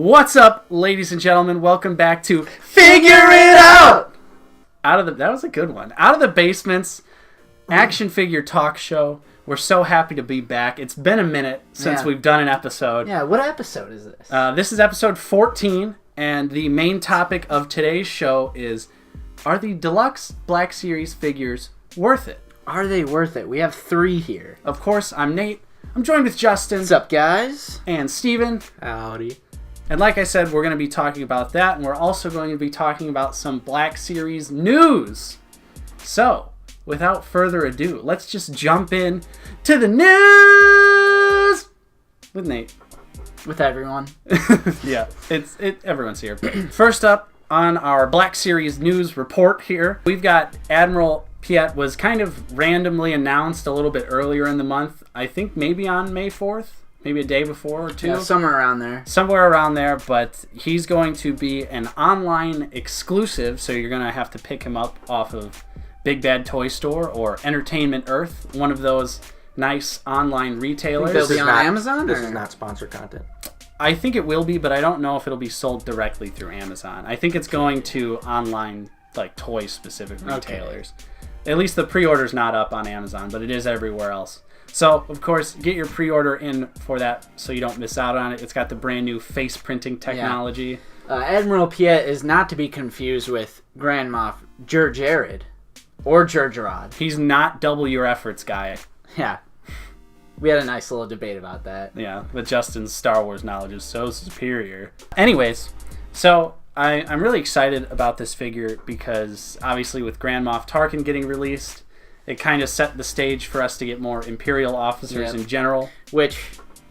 What's up, ladies and gentlemen? Welcome back to Figure It Out! That was a good one. Out of the Basement's action figure talk show. We're so happy to be back. It's been a minute since we've done an episode. Yeah, what episode is this? This is episode 14, and the main topic of today's show is, are the Deluxe Black Series figures worth it? Are they worth it? We have 3 here. Of course, I'm Nate. I'm joined with Justin. What's up, guys? And Steven. Howdy. And like I said, we're going to be talking about that, and we're also going to be talking about some Black Series news. So, without further ado, let's just jump in to the news with Nate. With everyone. Yeah, everyone's here. First up on our Black Series news report here, we've got Admiral Piet was kind of randomly announced a little bit earlier in the month. I think maybe on May 4th. Maybe a day before or two. Yeah, somewhere around there. Somewhere around there, but he's going to be an online exclusive, so you're going to have to pick him up off of Big Bad Toy Store or Entertainment Earth, one of those nice online retailers. They'll be on Amazon? This is not sponsored content. I think it will be, but I don't know if it'll be sold directly through Amazon. I think it's going to online, like, toy-specific retailers. Okay. At least the pre-order's not up on Amazon, but it is everywhere else. So, of course, get your pre-order in for that so you don't miss out on it. It's got the brand new face printing technology. Yeah. Admiral Piet is not to be confused with Grand Moff Jared or Gergerod. He's not double your efforts guy. Yeah. We had a nice little debate about that. Yeah, but Justin's Star Wars knowledge is so superior. Anyways, so I'm really excited about this figure because obviously with Grand Moff Tarkin getting released, it kind of set the stage for us to get more Imperial officers in general. Which,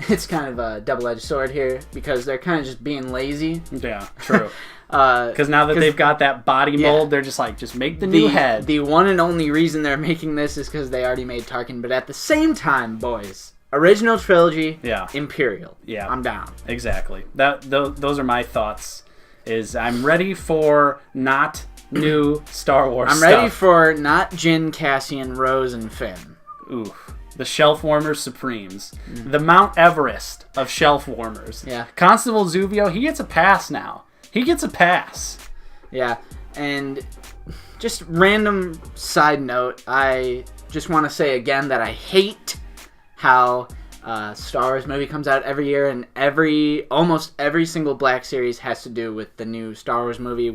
it's kind of a double-edged sword here, because they're kind of just being lazy. Yeah, true. Because now that they've got that body mold, they're just like, just make the new head. The one and only reason they're making this is because they already made Tarkin. But at the same time, boys, original trilogy, Imperial. Yeah. I'm down. Exactly. Those are my thoughts. I'm ready for not new Star Wars stuff. I'm ready for not Jyn, Cassian, Rose, and Finn. Ooh, the shelf warmers supremes. The Mount Everest of shelf warmers. Yeah. Constable Zuvio, he gets a pass now. He gets a pass. Yeah, and just random side note, I just want to say again that I hate how Star Wars movie comes out every year, and almost every single Black Series has to do with the new Star Wars movie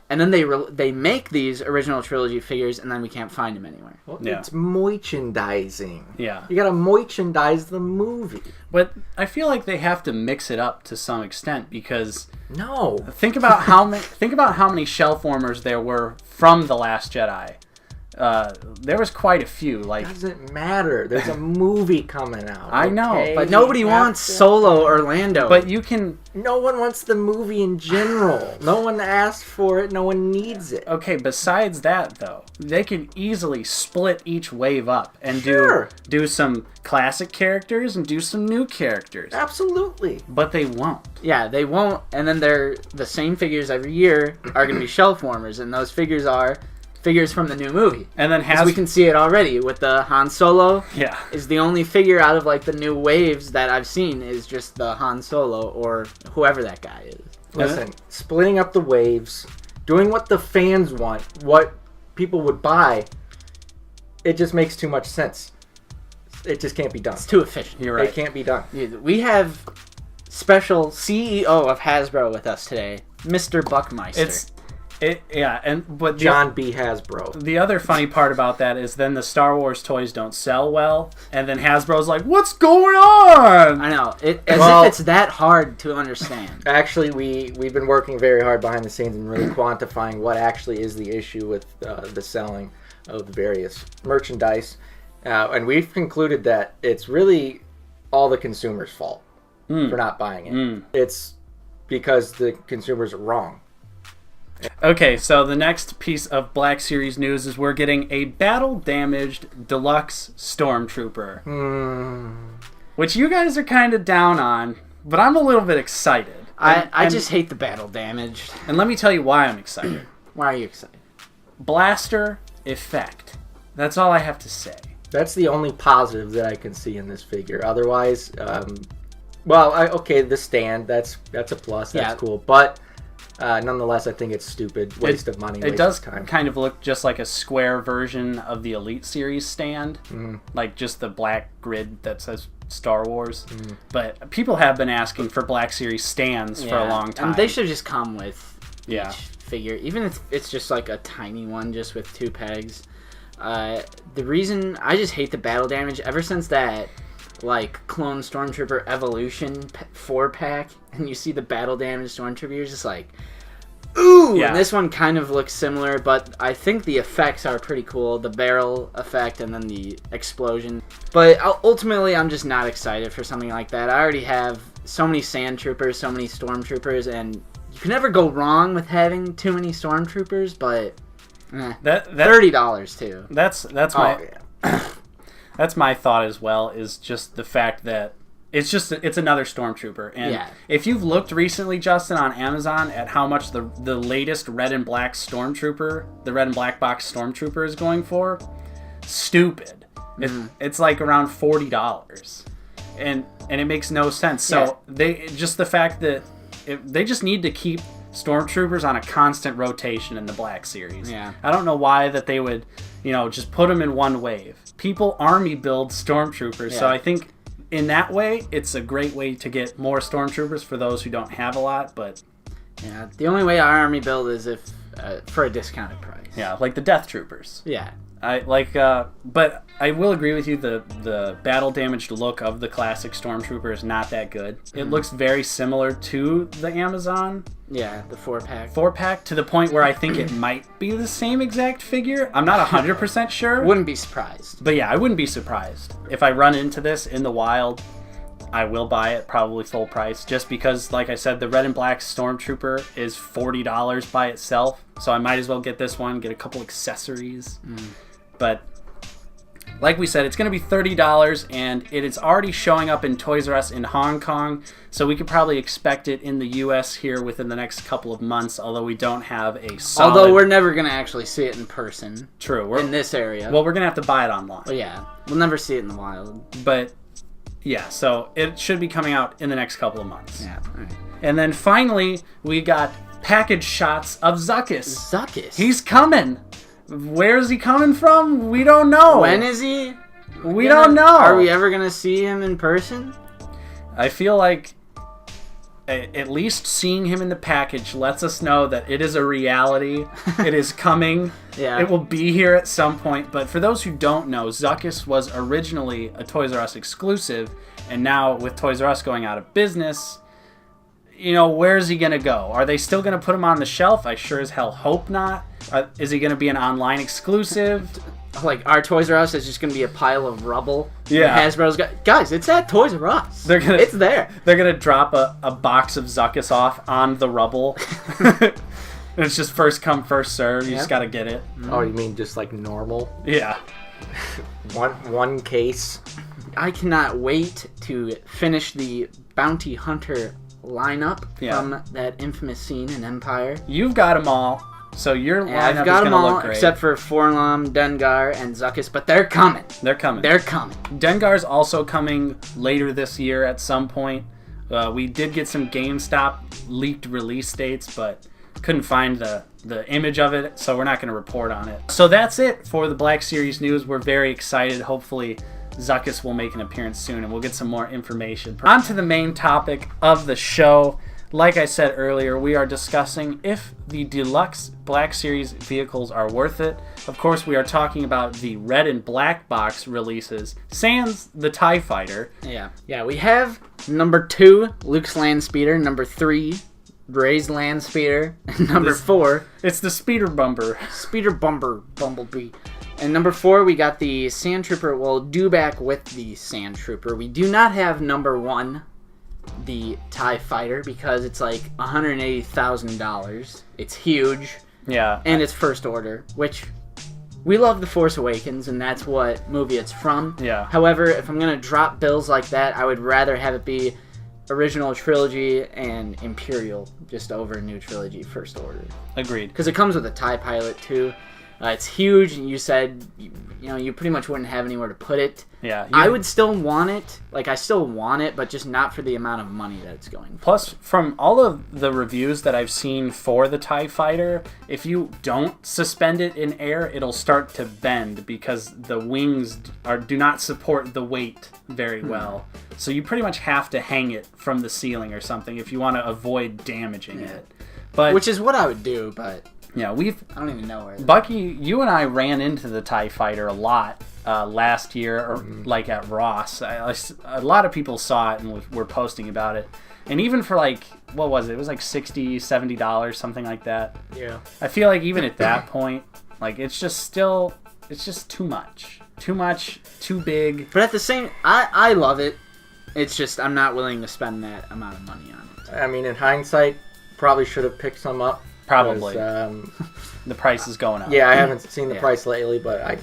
and then they make these original trilogy figures, and then we can't find them anywhere. Well, it's merchandising. Yeah. You gotta merchandise the movie. But I feel like they have to mix it up to some extent because no. Think about how many shelf warmers there were from The Last Jedi. There was quite a few. Like, doesn't matter. There's a movie coming out. I know, but nobody wants Solo Orlando. But you can. No one wants the movie in general. No one asked for it. No one needs it. Okay, besides that though, they can easily split each wave up and do some classic characters and do some new characters. Absolutely. But they won't. Yeah, they won't. And then they're the same figures every year are going to be shelf warmers, and those figures are figures from the new movie. And then we can see it already with the Han Solo. Yeah. Is the only figure out of like the new waves that I've seen is just the Han Solo or whoever that guy is. Listen, splitting up the waves, doing what the fans want, what people would buy, it just makes too much sense. It just can't be done. It's too efficient. You're right. It can't be done. We have special CEO of Hasbro with us today, Mr. Buckmeister. But John B. Hasbro. The other funny part about that is then the Star Wars toys don't sell well, and then Hasbro's like, "What's going on?" I know if it's that hard to understand. Actually, we've been working very hard behind the scenes and really quantifying what actually is the issue with the selling of the various merchandise, and we've concluded that it's really all the consumer's fault for not buying it. It's because the consumers are wrong. Okay, so the next piece of Black Series news is we're getting a battle-damaged Deluxe Stormtrooper. Which you guys are kind of down on, but I'm a little bit excited. I just hate the battle damaged. And let me tell you why I'm excited. Why are you excited? Blaster effect. That's all I have to say. That's the only positive that I can see in this figure. Otherwise, Well, okay, the stand, that's a plus. That's cool. But nonetheless, I think it's stupid. Waste of money, It does of time. kind of look just like a square version of the Elite Series stand. Like just the black grid that says Star Wars. But people have been asking for Black Series stands for a long time. And they should just come with Yeah. each figure. Even if it's just like a tiny one just with 2 pegs. The reason I just hate the battle damage ever since that like Clone Stormtrooper Evolution 4-pack, and you see the battle damage Stormtrooper, you're just like, ooh! Yeah. And this one kind of looks similar, but I think the effects are pretty cool. The barrel effect and then the explosion. But ultimately, I'm just not excited for something like that. I already have so many Sand Troopers, so many Stormtroopers, and you can never go wrong with having too many Stormtroopers, but that $30 too. That's my that's my thought as well, is just the fact that it's another Stormtrooper. And if you've looked recently, Justin, on Amazon at how much the latest red and black Stormtrooper, the red and black box Stormtrooper is going for, stupid. It's like around $40. And it makes no sense. So they just the fact that they just need to keep Stormtroopers on a constant rotation in the Black Series. Yeah. I don't know why that they would, just put them in one wave. People army build Stormtroopers, so I think in that way, it's a great way to get more Stormtroopers for those who don't have a lot, but... Yeah, the only way our army build is if for a discounted price. Yeah, like the Death Troopers. Yeah. But I will agree with you, the battle damaged look of the classic Stormtrooper is not that good. It looks very similar to the Amazon. Yeah, the 4-pack. 4-pack, to the point where I think it might be the same exact figure. I'm not 100% sure. Wouldn't be surprised. But yeah, I wouldn't be surprised. If I run into this in the wild, I will buy it, probably full price, just because, like I said, the red and black Stormtrooper is $40 by itself, so I might as well get this one, get a couple accessories. But like we said, it's going to be $30, and it is already showing up in Toys R Us in Hong Kong, so we could probably expect it in the U.S. here within the next couple of months, although we don't have a solid... Although we're never going to actually see it in person. True. In this area. Well, we're going to have to buy it online. Well, yeah. We'll never see it in the wild. But, yeah, so it should be coming out in the next couple of months. Yeah. All right. And then finally, we got package shots of Zuckuss. Zuckuss? He's coming. Where is he coming from? We don't know. When is he? We don't know. Are we ever going to see him in person? I feel like at least seeing him in the package lets us know that it is a reality. It is coming. Yeah. It will be here at some point. But for those who don't know, Zuckuss was originally a Toys R Us exclusive. And now with Toys R Us going out of business, where is he going to go? Are they still going to put him on the shelf? I sure as hell hope not. Is he going to be an online exclusive? Like, our Toys R Us is just going to be a pile of rubble. Yeah. Hasbro's got... Guys, it's at Toys R Us. It's there. They're going to drop a box of Zuckuss off on the rubble. It's just first come, first serve. You just got to get it. Oh, you mean just like normal? Yeah. One case. I cannot wait to finish the Bounty Hunter lineup from that infamous scene in Empire. You've got them all. So your lineup I've got is them going to all look great. except for Forlom, Dengar, and Zuckuss, but they're coming. They're coming. They're coming. Dengar's also coming later this year at some point. We did get some GameStop leaked release dates, but couldn't find the image of it, so we're not going to report on it. So that's it for the Black Series news. We're very excited. Hopefully Zuckuss will make an appearance soon, and we'll get some more information. On to the main topic of the show. Like I said earlier, we are discussing if the Deluxe Black Series vehicles are worth it. Of course, we are talking about the red and black box releases, sans the TIE Fighter. Yeah, we have number 2, Luke's Land Speeder, number 3, Rey's Land Speeder, and number 4... It's the Speeder Bumper. Speeder Bumper, Bumblebee. And number 4, we got the Sand Trooper. We'll do back with the Sand Trooper. We do not have number 1, the TIE Fighter, because it's like $180,000. It's huge. Yeah. And it's first order, which we love The Force Awakens, and that's what movie it's from. Yeah. However, if I'm going to drop bills like that, I would rather have it be original trilogy and Imperial, just over New Trilogy first order. Agreed. Because it comes with a TIE Pilot, too. It's huge, and you said you pretty much wouldn't have anywhere to put it. Yeah, I would still want it. Like, I still want it, but just not for the amount of money that it's going for. Plus, from all of the reviews that I've seen for the TIE Fighter, if you don't suspend it in air, it'll start to bend because the wings do not support the weight very well. So you pretty much have to hang it from the ceiling or something if you want to avoid damaging it. But which is what I would do, but yeah, I don't even know where. Bucky, you and I ran into the TIE Fighter a lot last year, or like at Ross. A lot of people saw it and were posting about it. And even for like, what was it? It was like $60, $70, something like that. Yeah. I feel like even at that point, like it's just too much. Too much, too big. But at the same, I love it. It's just I'm not willing to spend that amount of money on it. I mean, in hindsight, probably should have picked some up. Probably. The price is going up. Yeah, I haven't seen the price lately, but I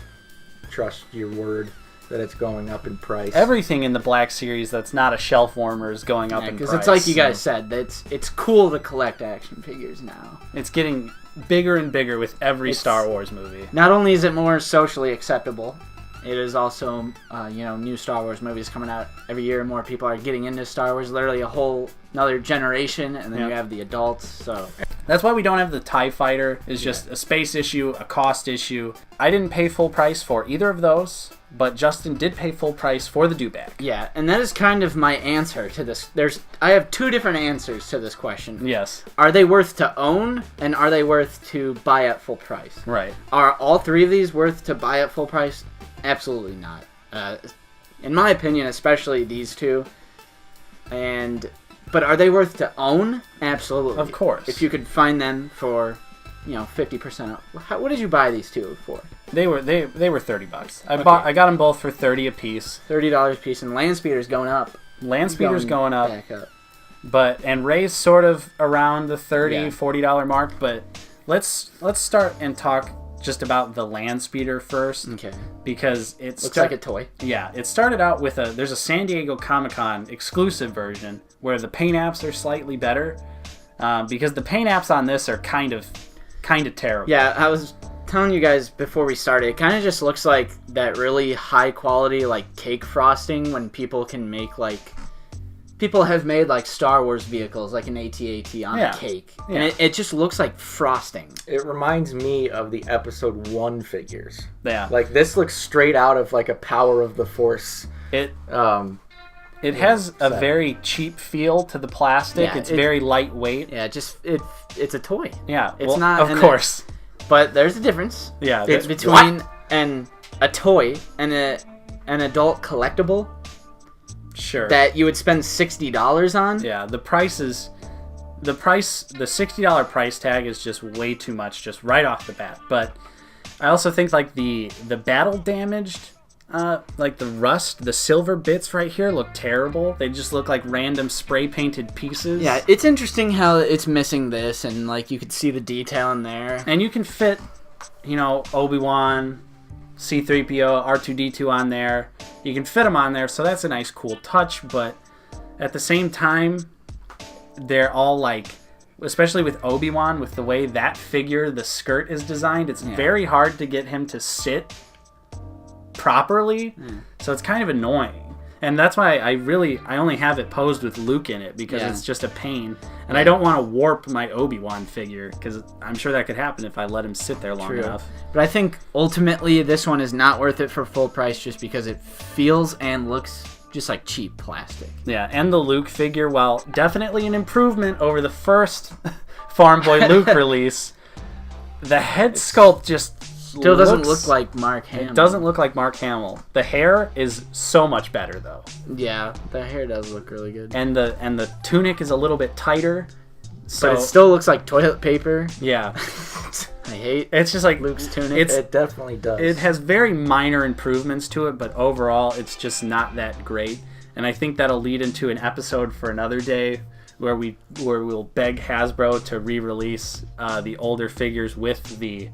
trust your word that it's going up in price. Everything in the Black Series that's not a shelf warmer is going up in price. Because it's like you guys said, it's cool to collect action figures now. It's getting bigger and bigger with every Star Wars movie. Not only is it more socially acceptable, it is also, new Star Wars movies coming out every year. More people are getting into Star Wars. Literally a whole another generation, and then you have the adults. So that's why we don't have the TIE Fighter. It's just a space issue, a cost issue. I didn't pay full price for either of those, but Justin did pay full price for the dewback. Yeah, and that is kind of my answer to this. I have two different answers to this question. Yes. Are they worth to own, and are they worth to buy at full price? Right. Are all three of these worth to buy at full price? Absolutely not. In my opinion, especially these two. But are they worth to own? Absolutely. Of course. If you could find them for, 50% off. What did you buy these two for? They were $30. I got them both for $30 a piece. $30 a piece, and Landspeeder's going up. Landspeeder's going up. Back up. And Ray's sort of around the $30, $40 mark. But let's start and talk just about the Landspeeder first. Okay. Because it looks like a toy. Yeah, it started out with there's a San Diego Comic-Con exclusive version where the paint apps are slightly better, because the paint apps on this are kind of terrible. Yeah, I was telling you guys before we started, it kind of just looks like that really high quality like cake frosting when people have made like Star Wars vehicles, like an AT-AT on a cake. Yeah. And it just looks like frosting. It reminds me of the Episode 1 figures. Yeah. Like, this looks straight out of like a Power of the Force. It has a very cheap feel to the plastic. Yeah, it's very lightweight. Yeah, it's a toy. Yeah. It's not... Of course. But there's a difference. Yeah. Between a toy and an adult collectible. Sure. That you would spend $60 on? Yeah, the $60 price tag is just way too much, just right off the bat. But I also think like the battle damaged, like the rust, the silver bits right here look terrible. They just look like random spray painted pieces. Yeah, it's interesting how it's missing this, and like you could see the detail in there. And you can fit, Obi-Wan, C-3PO, R2-D2 on there. You can fit them on there, so that's a nice, cool touch. But at the same time, they're all like, especially with Obi-Wan, with the way that figure, the skirt is designed, it's very hard to get him to sit properly. So it's kind of annoying. And that's why I only have it posed with Luke in it, because it's just a pain. And I don't want to warp my Obi-Wan figure, because I'm sure that could happen if I let him sit there long enough. But I think ultimately this one is not worth it for full price, just because it feels and looks just like cheap plastic. Yeah, and the Luke figure, while definitely an improvement over the first Farm Boy Luke release, the head sculpt just still doesn't look like Mark Hamill. It doesn't look like Mark Hamill. The hair is so much better, though. Yeah, the hair does look really good. And the tunic is a little bit tighter. So but it still looks like toilet paper. Yeah. I hate it's just like Luke's tunic. It definitely does. It has very minor improvements to it, but overall it's just not that great. And I think that'll lead into an episode for another day where we'll beg Hasbro to re-release the older figures with the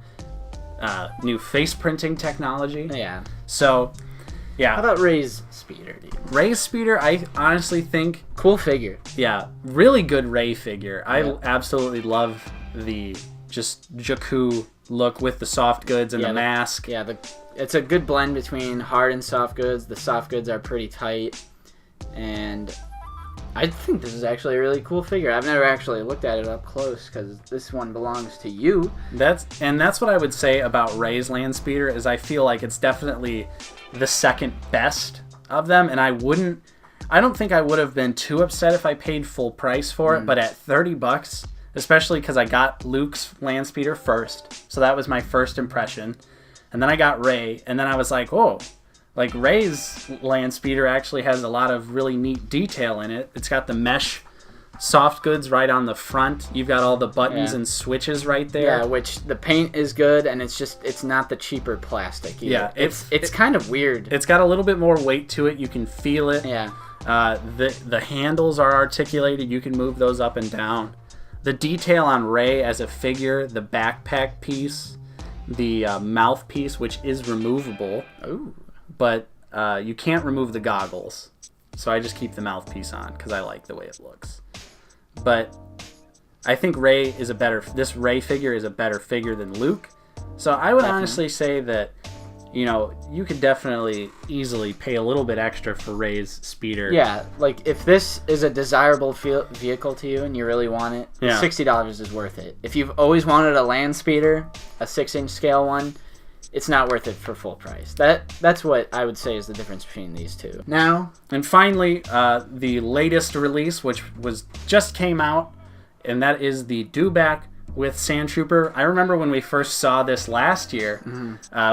new face printing technology. Yeah. So, yeah. How about Ray's speeder, dude? Ray's speeder, I honestly think... Cool figure. Yeah. Really good Ray figure. I absolutely love the just Jakku look with the soft goods and the mask. Yeah, it's a good blend between hard and soft goods. The soft goods are pretty tight, and I think this is actually a really cool figure. I've never actually looked at it up close because this one belongs to you. That's what I would say about Ray's land speeder is I feel like it's definitely the second best of them, and I don't think I would have been too upset if I paid full price for it, but at $30, especially because I got Luke's land speeder first, so that was my first impression, and then I got Ray, and then I was like, oh, like Ray's land speeder actually has a lot of really neat detail in it. It's got the mesh soft goods right on the front. You've got all the buttons and switches right there. Yeah, which the paint is good, and it's not the cheaper plastic either. Yeah, it's kind of weird. It's got a little bit more weight to it. You can feel it. Yeah. The handles are articulated. You can move those up and down. The detail on Ray as a figure, the backpack piece, the mouthpiece, which is removable. Ooh. But you can't remove the goggles. So I just keep the mouthpiece on because I like the way it looks. But I think this Ray figure is a better figure than Luke. So I would honestly say that, you could definitely easily pay a little bit extra for Ray's speeder. Yeah, like if this is a desirable vehicle to you and you really want it, $60 is worth it. If you've always wanted a land speeder, a 6-inch scale one, it's not worth it for full price. That's what I would say is the difference between these two. Now, and finally, the latest release, which just came out, and that is the Dewback with Sand Trooper. I remember when we first saw this last year,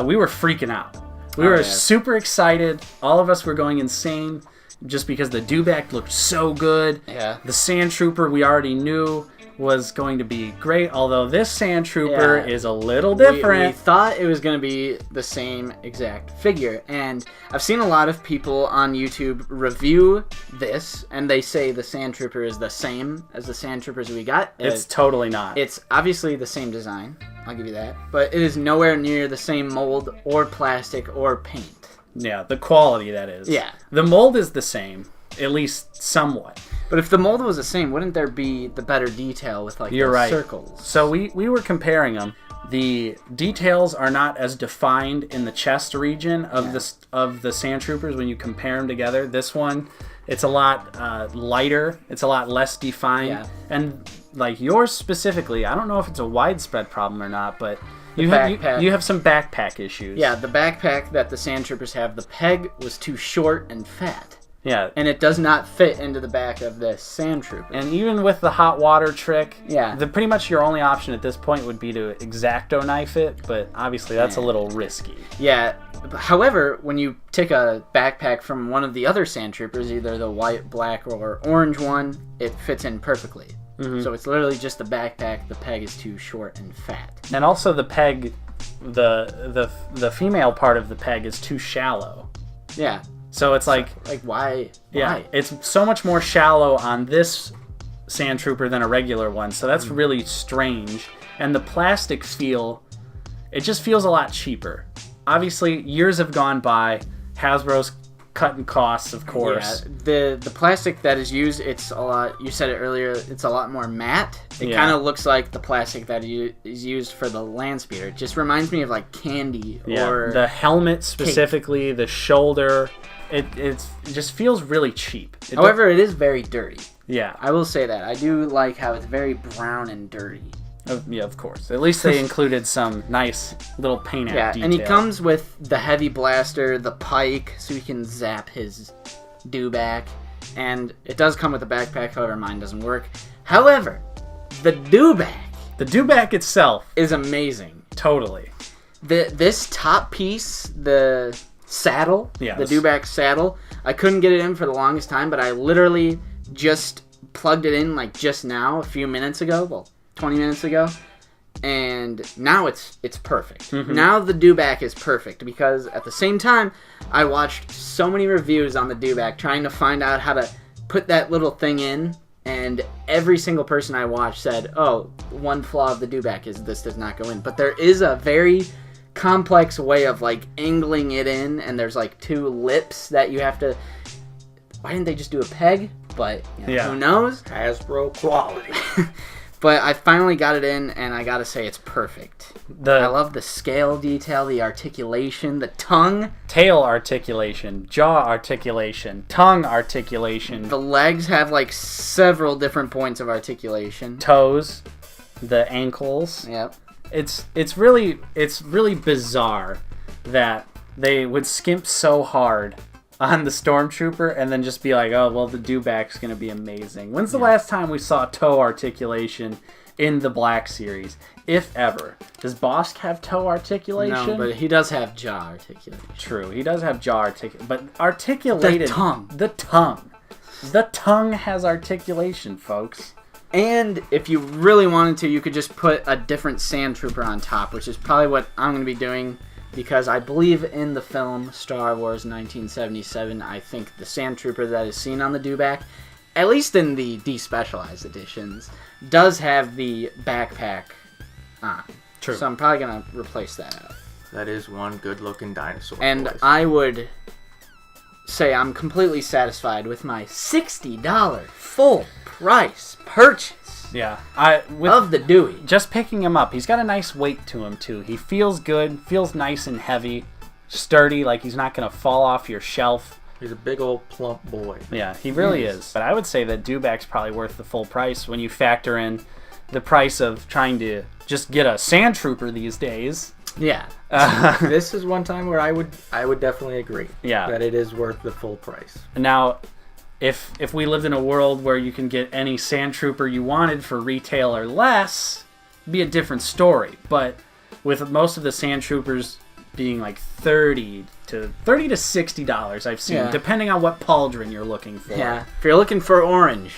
we were freaking out. We were super excited. All of us were going insane just because the Dewback looked so good. Yeah. The Sand Trooper we already knew was going to be great, although this Sand Trooper is a little different. We thought it was going to be the same exact figure, and I've seen a lot of people on YouTube review this, and they say the Sand Trooper is the same as the Sand Troopers we got. It's totally not. It's obviously the same design, I'll give you that, but it is nowhere near the same mold or plastic or paint. Yeah, the quality, that is. Yeah. The mold is the same, at least somewhat. But if the mold was the same, wouldn't there be the better detail with the circles? So we were comparing them. The details are not as defined in the chest region of the Sand Troopers when you compare them together. This one, it's a lot lighter. It's a lot less defined. Yeah. And like yours specifically, I don't know if it's a widespread problem or not, but you have some backpack issues. Yeah, the backpack that the Sand Troopers have, the peg was too short and fat. Yeah. And it does not fit into the back of this Sand Trooper. And even with the hot water trick, yeah, pretty much your only option at this point would be to X-Acto knife it, but obviously that's a little risky. Yeah. However, when you take a backpack from one of the other Sand Troopers, either the white, black, or orange one, it fits in perfectly. Mm-hmm. So it's literally just the backpack. The peg is too short and fat. And also the peg, the female part of the peg is too shallow. Yeah. So it's like why? Yeah, it's so much more shallow on this Sand Trooper than a regular one. So that's really strange. And the plastic it just feels a lot cheaper. Obviously, years have gone by. Hasbro's cutting costs, of course. Yeah, the plastic that is used, it's a lot. You said it earlier. It's a lot more matte. It kind of looks like the plastic that is used for the land speeder. It just reminds me of like candy or the helmet specifically, the shoulder. It just feels really cheap. However, it is very dirty. Yeah. I will say that. I do like how it's very brown and dirty. Yeah, of course. At least they included some nice little paint app detail. And he comes with the heavy blaster, the pike, so he can zap his Dewback. And it does come with a backpack, however mine doesn't work. However, the Dewback itself is amazing. Totally. This top piece, the saddle, the Dewback saddle, I couldn't get it in for the longest time, but I literally just plugged it in like just now, a few minutes ago, well, 20 minutes ago, and now it's perfect. Mm-hmm. Now the Dewback is perfect because at the same time, I watched so many reviews on the Dewback trying to find out how to put that little thing in, and every single person I watched said, oh, one flaw of the Dewback is this does not go in. But there is a very complex way of like angling it in, and there's like two lips that you have to. Why didn't they just do a peg? But who knows? Hasbro quality. But I finally got it in, and I gotta say it's perfect. I love the scale detail, the articulation, the tongue. Tail articulation, jaw articulation, tongue articulation. The legs have like several different points of articulation. Toes, the ankles. Yep. It's really bizarre that they would skimp so hard on the Stormtrooper and then just be like, oh, well, the dewback's going to be amazing. When's the last time we saw toe articulation in the Black Series, if ever? Does Bosk have toe articulation? No, but he does have jaw articulation. True, he does have jaw articulation, but articulated... The tongue. The tongue has articulation, folks. And if you really wanted to, you could just put a different Sand Trooper on top, which is probably what I'm going to be doing. Because I believe in the film Star Wars 1977, I think the Sand Trooper that is seen on the dewback, at least in the despecialized editions, does have the backpack on. True. So I'm probably going to replace that out. That is one good-looking dinosaur. And boys. I would say I'm completely satisfied with my $60 full price purchase. Yeah, of the Dewey. Just picking him up, he's got a nice weight to him too. He feels good, feels nice and heavy, sturdy, like he's not going to fall off your shelf. He's a big old plump boy. Yeah, he really is. But I would say that dewback's probably worth the full price when you factor in the price of trying to just get a Sand Trooper these days. Yeah. This is one time where I would definitely agree. Yeah. That it is worth the full price. Now, if we lived in a world where you can get any Sand Trooper you wanted for retail or less, it'd be a different story. But with most of the Sand Troopers being like $30 to $60, I've seen, depending on what pauldron you're looking for. Yeah. If you're looking for orange,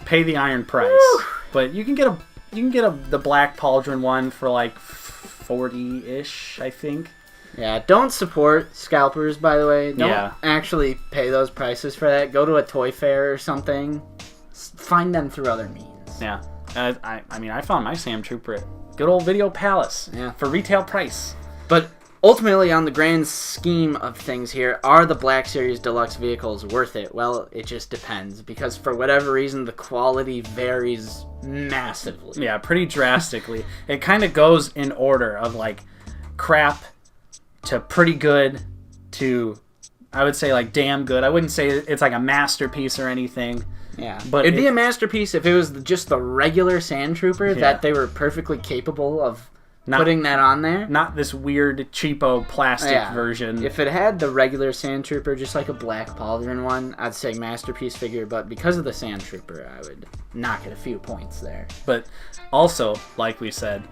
pay the iron price. Woo! But you can get the black pauldron one for like 40-ish, I think. Yeah, don't support scalpers, by the way. Don't actually pay those prices for that. Go to a toy fair or something. Find them through other means. Yeah. I mean, I found my Sand Trooper at good old Video Palace for retail price. But ultimately, on the grand scheme of things here, are the Black Series Deluxe vehicles worth it? Well, it just depends. Because for whatever reason, the quality varies massively. Yeah, pretty drastically. It kind of goes in order of like crap to pretty good to, I would say, like damn good. I wouldn't say it's like a masterpiece or anything. Yeah, but it'd be a masterpiece if it was just the regular Sand Trooper that they were perfectly capable of putting that on there. Not this weird cheapo plastic version. If it had the regular Sand Trooper, just like a black pauldron one, I'd say masterpiece figure. But because of the Sand Trooper, I would knock it a few points there. But also, like we said,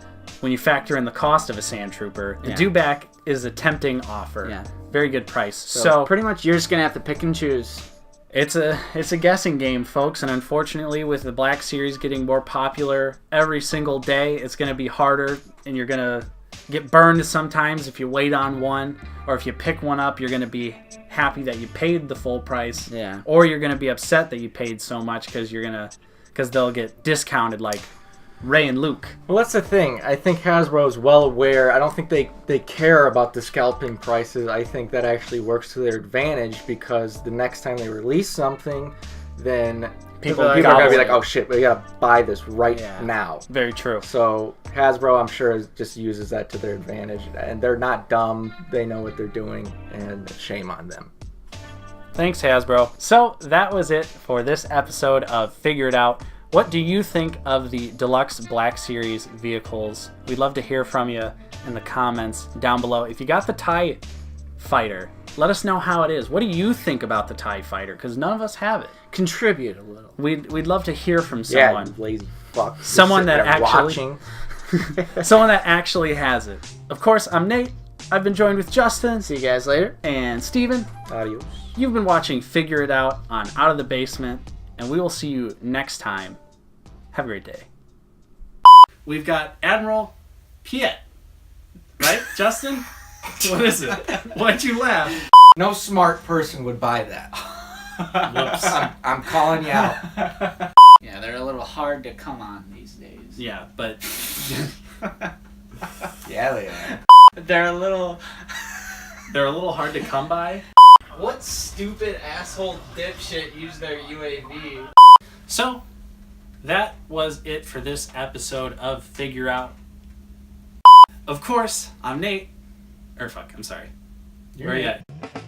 when you factor in the cost of a Sand Trooper, the dewback is a tempting offer. Yeah. Very good price. So pretty much you're just going to have to pick and choose. It's a guessing game, folks, and unfortunately with the Black Series getting more popular every single day, it's going to be harder, and you're going to get burned sometimes if you wait on one, or if you pick one up, you're going to be happy that you paid the full price, or you're going to be upset that you paid so much because they'll get discounted like Ray and Luke. Well, that's the thing. I think Hasbro is well aware. I don't think they care about the scalping prices. I think that actually works to their advantage because the next time they release something, then people are going to be like, oh shit, we got to buy this right now. Very true. So Hasbro, I'm sure, just uses that to their advantage. And they're not dumb. They know what they're doing, and shame on them. Thanks, Hasbro. So that was it for this episode of Figure It Out. What do you think of the Deluxe Black Series vehicles? We'd love to hear from you in the comments down below. If you got the TIE Fighter, let us know how it is. What do you think about the TIE Fighter? Because none of us have it. Contribute a little. We'd love to hear from someone. Yeah, lazy fuck. Someone that actually has it. Of course, I'm Nate. I've been joined with Justin. See you guys later. And Steven. Adios. You've been watching Figure It Out on Out of the Basement, and we will see you next time. Have a great day. We've got Admiral Piet. Right, Justin? What is it? Why'd you laugh? No smart person would buy that. Whoops. I'm calling you out. Yeah, they're a little hard to come on these days. Yeah, but... Yeah, they are. They're a little hard to come by. What stupid asshole dipshit used their UAV? So, that was it for this episode of Figure Out. Of course, I'm Nate. I'm sorry. Where are you at?